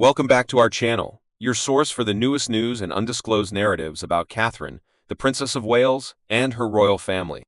Welcome back to our channel, your source for the newest news and undisclosed narratives about Catherine, the Princess of Wales, and her royal family.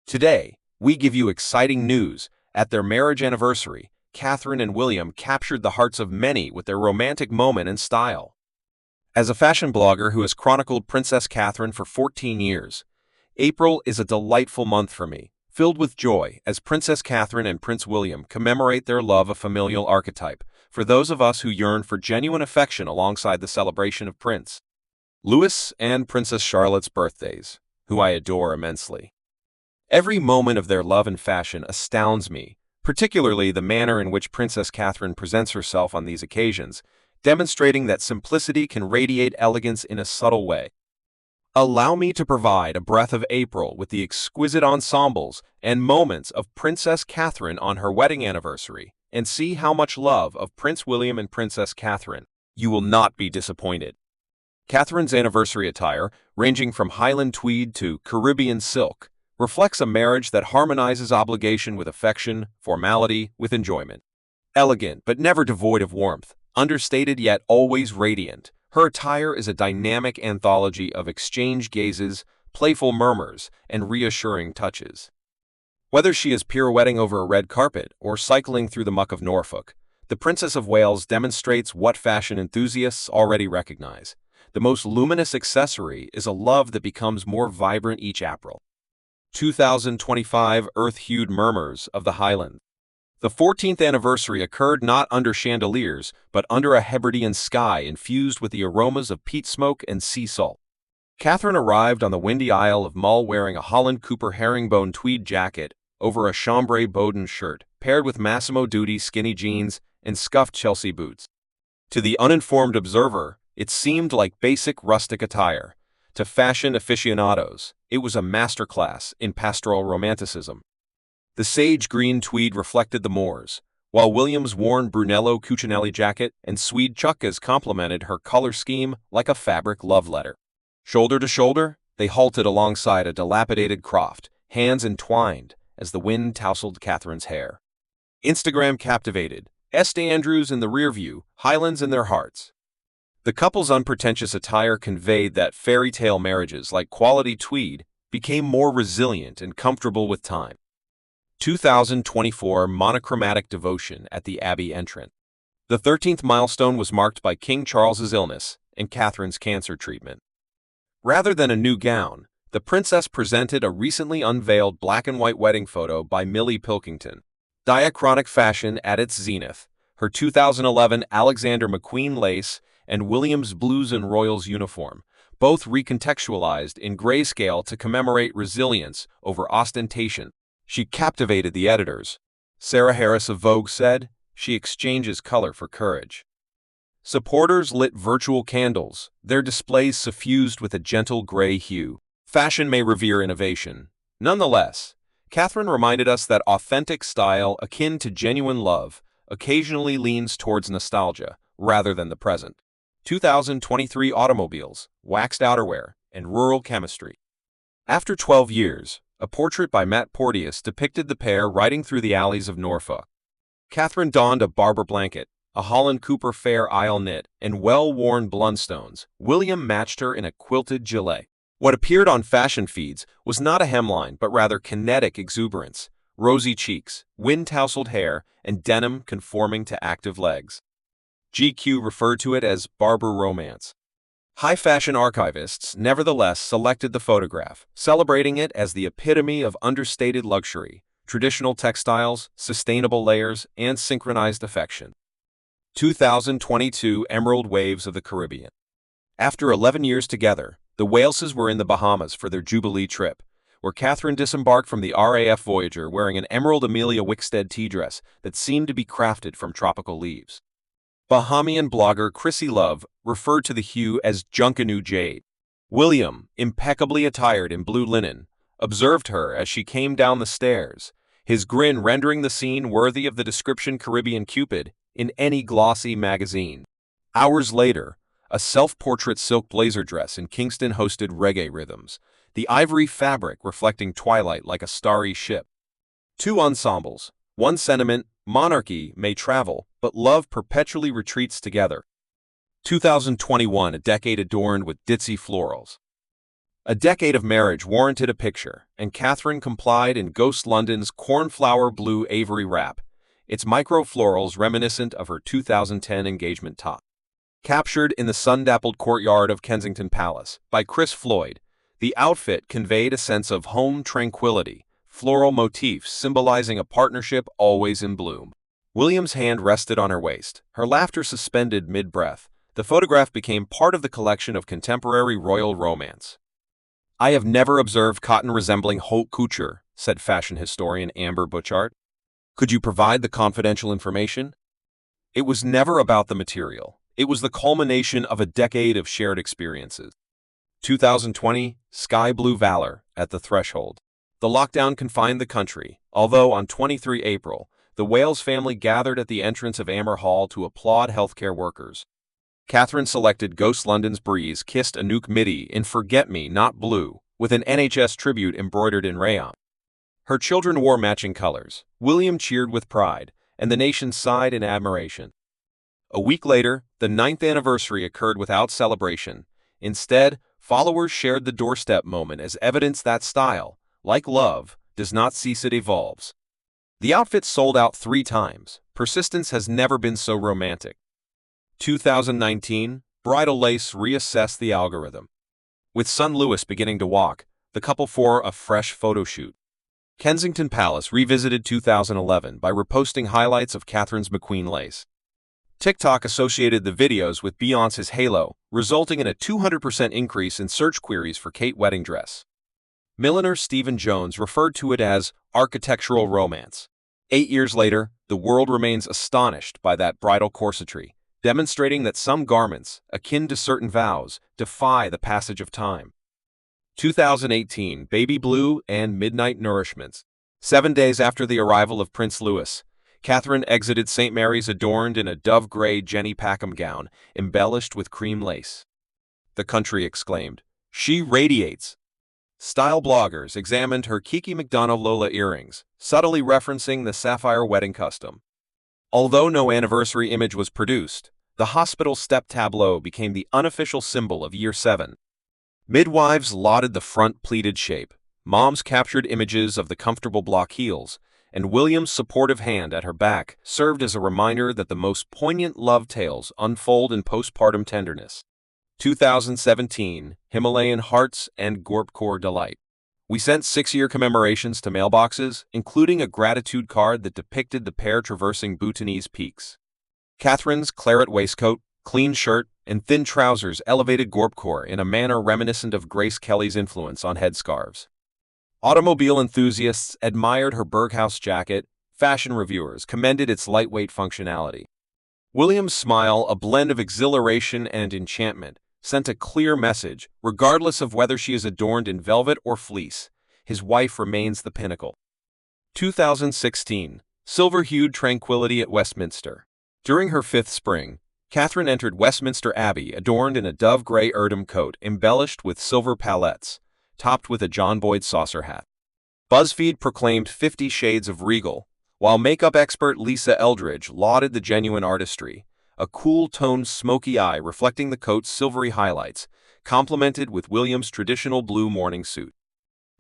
Today, we give you exciting news. At their marriage anniversary, Catherine and William captured the hearts of many with their romantic moment and style. As a fashion blogger who has chronicled Princess Catherine for 14 years, April is a delightful month for me, filled with joy as Princess Catherine and Prince William commemorate their love of familial archetype, for those of us who yearn for genuine affection alongside the celebration of Prince Louis and Princess Charlotte's birthdays, who I adore immensely. Every moment of their love and fashion astounds me, particularly the manner in which Princess Catherine presents herself on these occasions, demonstrating that simplicity can radiate elegance in a subtle way. Allow me to provide a breath of April with the exquisite ensembles and moments of Princess Catherine on her wedding anniversary, and see how much love of Prince William and Princess Catherine. You will not be disappointed. Catherine's anniversary attire, ranging from Highland tweed to Caribbean silk, reflects a marriage that harmonizes obligation with affection, formality with enjoyment. Elegant but never devoid of warmth, understated yet always radiant, her attire is a dynamic anthology of exchange gazes, playful murmurs, and reassuring touches. Whether she is pirouetting over a red carpet or cycling through the muck of Norfolk, the Princess of Wales demonstrates what fashion enthusiasts already recognize. The most luminous accessory is a love that becomes more vibrant each April. 2025 Earth-Hued Murmurs of the Highland. The 14th anniversary occurred not under chandeliers, but under a Hebridean sky infused with the aromas of peat smoke and sea salt. Catherine arrived on the windy Isle of Mull wearing a Holland Cooper herringbone tweed jacket over a chambray Bowden shirt, paired with Massimo Dutti skinny jeans and scuffed Chelsea boots. To the uninformed observer, it seemed like basic rustic attire. To fashion aficionados, it was a masterclass in pastoral romanticism. The sage green tweed reflected the moors, while William's worn Brunello Cucinelli jacket and Swede chukkas complemented her color scheme like a fabric love letter. Shoulder to shoulder, they halted alongside a dilapidated croft, hands entwined as the wind tousled Catherine's hair. Instagram captivated, St. Andrews in the rear view, Highlands in their hearts. The couple's unpretentious attire conveyed that fairy tale marriages like quality tweed became more resilient and comfortable with time. 2024 Monochromatic Devotion at the Abbey entrance. The 13th milestone was marked by King Charles's illness and Catherine's cancer treatment. Rather than a new gown, the princess presented a recently unveiled black and white wedding photo by Millie Pilkington. Diachronic fashion at its zenith, her 2011 Alexander McQueen lace and William's Blues and Royals uniform, both recontextualized in grayscale to commemorate resilience over ostentation. She captivated the editors. Sarah Harris of Vogue said, "She exchanges color for courage." Supporters lit virtual candles, their displays suffused with a gentle gray hue. Fashion may revere innovation. Nonetheless, Catherine reminded us that authentic style, akin to genuine love, occasionally leans towards nostalgia rather than the present. 2023 Automobiles, Waxed Outerwear, and Rural Chemistry. After 12 years, a portrait by Matt Porteous depicted the pair riding through the alleys of Norfolk. Catherine donned a Barber blanket, a Holland Cooper Fair Isle knit, and well-worn Blundstones. William matched her in a quilted gilet. What appeared on fashion feeds was not a hemline, but rather kinetic exuberance, rosy cheeks, wind-tousled hair, and denim conforming to active legs. GQ referred to it as Barber romance. High fashion archivists nevertheless selected the photograph, celebrating it as the epitome of understated luxury, traditional textiles, sustainable layers, and synchronized affection. 2022 Emerald Waves of the Caribbean. After 11 years together, the Waleses were in the Bahamas for their Jubilee trip, where Catherine disembarked from the RAF Voyager wearing an emerald Amelia Wickstead tea dress that seemed to be crafted from tropical leaves. Bahamian blogger Chrissy Love referred to the hue as Junkanoo Jade. William, impeccably attired in blue linen, observed her as she came down the stairs, his grin rendering the scene worthy of the description Caribbean Cupid in any glossy magazine. Hours later, a self-portrait silk blazer dress in Kingston hosted reggae rhythms, the ivory fabric reflecting twilight like a starry ship. Two ensembles, one sentiment, monarchy may travel, but love perpetually retreats together. 2021, a decade adorned with ditzy florals. A decade of marriage warranted a picture, and Catherine complied in Ghost London's cornflower blue Avery wrap, its micro-florals reminiscent of her 2010 engagement top. Captured in the sun-dappled courtyard of Kensington Palace by Chris Floyd, the outfit conveyed a sense of home tranquility, floral motifs symbolizing a partnership always in bloom. William's hand rested on her waist, her laughter suspended mid-breath. The photograph became part of the collection of contemporary royal romance. "I have never observed cotton resembling haute couture," said fashion historian Amber Butchart. "Could you provide the confidential information?" It was never about the material. It was the culmination of a decade of shared experiences. 2020, Sky Blue Valor at the threshold. The lockdown confined the country, although on 23 April, the Wales family gathered at the entrance of Amer Hall to applaud healthcare workers. Catherine selected Ghost London's Breeze kissed Anouk midi in Forget Me Not Blue, with an NHS tribute embroidered in rayon. Her children wore matching colors. William cheered with pride, and the nation sighed in admiration. A week later, the 9th anniversary occurred without celebration. Instead, followers shared the doorstep moment as evidence that style, like love, does not cease, it evolves. The outfit sold out 3 times. Persistence has never been so romantic. 2019, Bridal Lace reassessed the algorithm. With son Louis beginning to walk, the couple for a fresh photo shoot. Kensington Palace revisited 2011 by reposting highlights of Catherine's McQueen lace. TikTok associated the videos with Beyoncé's Halo, resulting in a 200% increase in search queries for Kate wedding dress. Milliner Stephen Jones referred to it as architectural romance. 8 years later, the world remains astonished by that bridal corsetry, demonstrating that some garments, akin to certain vows, defy the passage of time. 2018, Baby Blue and Midnight Nourishments. 7 days after the arrival of Prince Louis, Catherine exited St. Mary's adorned in a dove-gray Jenny Packham gown, embellished with cream lace. The country exclaimed, "She radiates!" Style bloggers examined her Kiki McDonough Lola earrings, subtly referencing the sapphire wedding custom. Although no anniversary image was produced, the hospital step tableau became the unofficial symbol of Year 7. Midwives lauded the front pleated shape, moms captured images of the comfortable block heels, and William's supportive hand at her back served as a reminder that the most poignant love tales unfold in postpartum tenderness. 2017, Himalayan Hearts and Gorpcore Delight. We sent 6-year commemorations to mailboxes, including a gratitude card that depicted the pair traversing Bhutanese peaks. Catherine's claret waistcoat, clean shirt, and thin trousers elevated Gorpcore in a manner reminiscent of Grace Kelly's influence on headscarves. Automobile enthusiasts admired her Berghaus jacket, fashion reviewers commended its lightweight functionality. William's smile, a blend of exhilaration and enchantment, sent a clear message, regardless of whether she is adorned in velvet or fleece, his wife remains the pinnacle. 2016, Silver-hued tranquility at Westminster. During her 5th spring, Catherine entered Westminster Abbey adorned in a dove-gray Erdem coat embellished with silver palettes, topped with a John Boyd saucer hat. BuzzFeed proclaimed 50 Shades of Regal, while makeup expert Lisa Eldridge lauded the genuine artistry, a cool-toned smoky eye reflecting the coat's silvery highlights, complemented with William's traditional blue morning suit.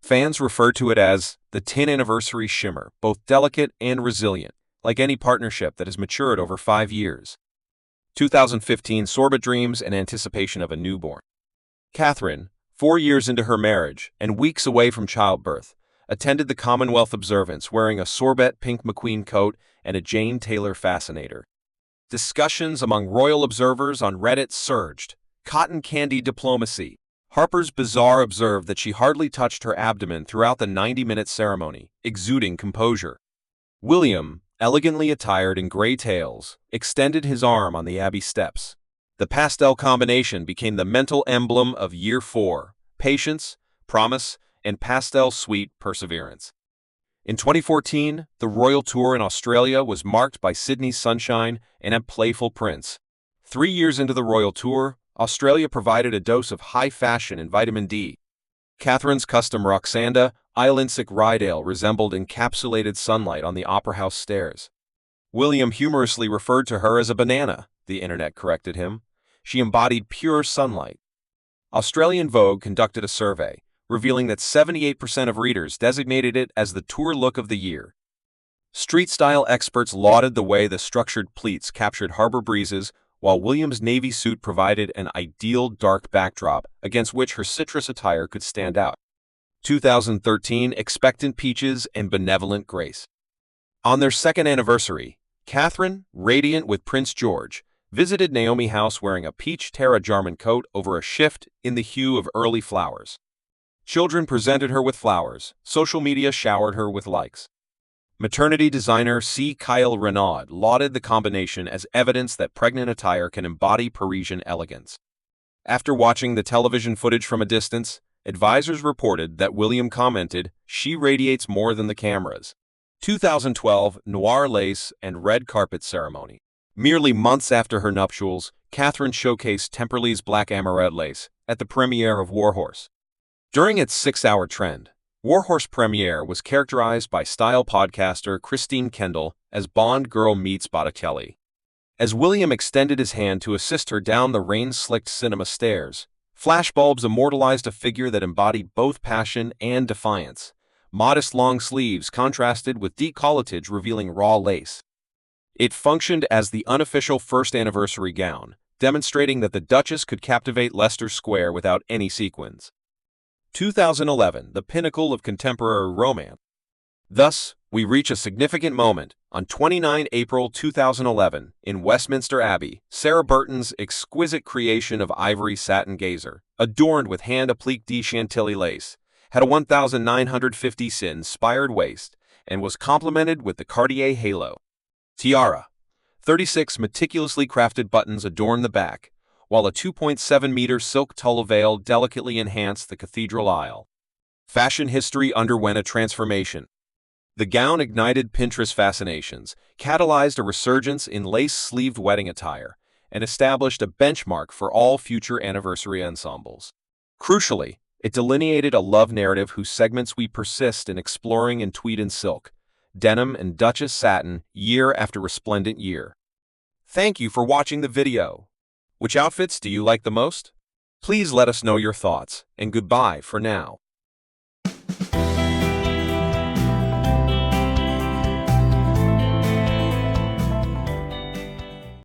Fans refer to it as the 10th anniversary shimmer, both delicate and resilient, like any partnership that has matured over 5 years. 2015, Sorbet dreams and anticipation of a newborn. Catherine, 4 years into her marriage and weeks away from childbirth, attended the Commonwealth observance wearing a sorbet pink McQueen coat and a Jane Taylor fascinator. Discussions among royal observers on Reddit surged. Cotton candy diplomacy. Harper's Bazaar observed that she hardly touched her abdomen throughout the 90-minute ceremony, exuding composure. William, elegantly attired in gray tails, extended his arm on the Abbey steps. The pastel combination became the mental emblem of Year 4, patience, promise, and pastel sweet perseverance. In 2014, the royal tour in Australia was marked by Sydney's sunshine and a playful prince. 3 years into the royal tour, Australia provided a dose of high fashion and vitamin D. Catherine's custom Roxanda Islandsick Rydale resembled encapsulated sunlight on the Opera House stairs. William humorously referred to her as a banana, the internet corrected him. She embodied pure sunlight. Australian Vogue conducted a survey, revealing that 78% of readers designated it as the tour look of the year. Street-style experts lauded the way the structured pleats captured harbor breezes, while William's navy suit provided an ideal dark backdrop against which her citrus attire could stand out. 2013 Expectant Peaches and Benevolent Grace. On their second anniversary, Catherine, radiant with Prince George, visited Naomi House wearing a peach Tara Jarman coat over a shift in the hue of early flowers. Children presented her with flowers, social media showered her with likes. Maternity designer C. Kyle Renaud lauded the combination as evidence that pregnant attire can embody Parisian elegance. After watching the television footage from a distance, advisors reported that William commented, "She radiates more than the cameras." 2012 Noir Lace and Red Carpet Ceremony. Merely months after her nuptials, Catherine showcased Temperley's black Amarette lace at the premiere of Warhorse. During its 6-hour trend, Warhorse premiere was characterized by style podcaster Christine Kendall as Bond girl meets Botticelli. As William extended his hand to assist her down the rain-slicked cinema stairs, flashbulbs immortalized a figure that embodied both passion and defiance. Modest long sleeves contrasted with décolletage revealing raw lace. It functioned as the unofficial first anniversary gown, demonstrating that the Duchess could captivate Leicester Square without any sequins. 2011, the pinnacle of contemporary romance. Thus, we reach a significant moment. On 29 April 2011, in Westminster Abbey, Sarah Burton's exquisite creation of ivory satin gazer, adorned with hand-appliqué de Chantilly lace, had a 1,950 inspired waist and was complemented with the Cartier halo. Tiara. 36 meticulously crafted buttons adorned the back, while a 2.7-meter silk tulle veil delicately enhanced the cathedral aisle. Fashion history underwent a transformation. The gown ignited Pinterest fascinations, catalyzed a resurgence in lace-sleeved wedding attire, and established a benchmark for all future anniversary ensembles. Crucially, it delineated a love narrative whose segments we persist in exploring in tweed and silk, denim and Duchess satin year after resplendent year. Thank you for watching the video. Which outfits do you like the most? Please let us know your thoughts, and goodbye for now.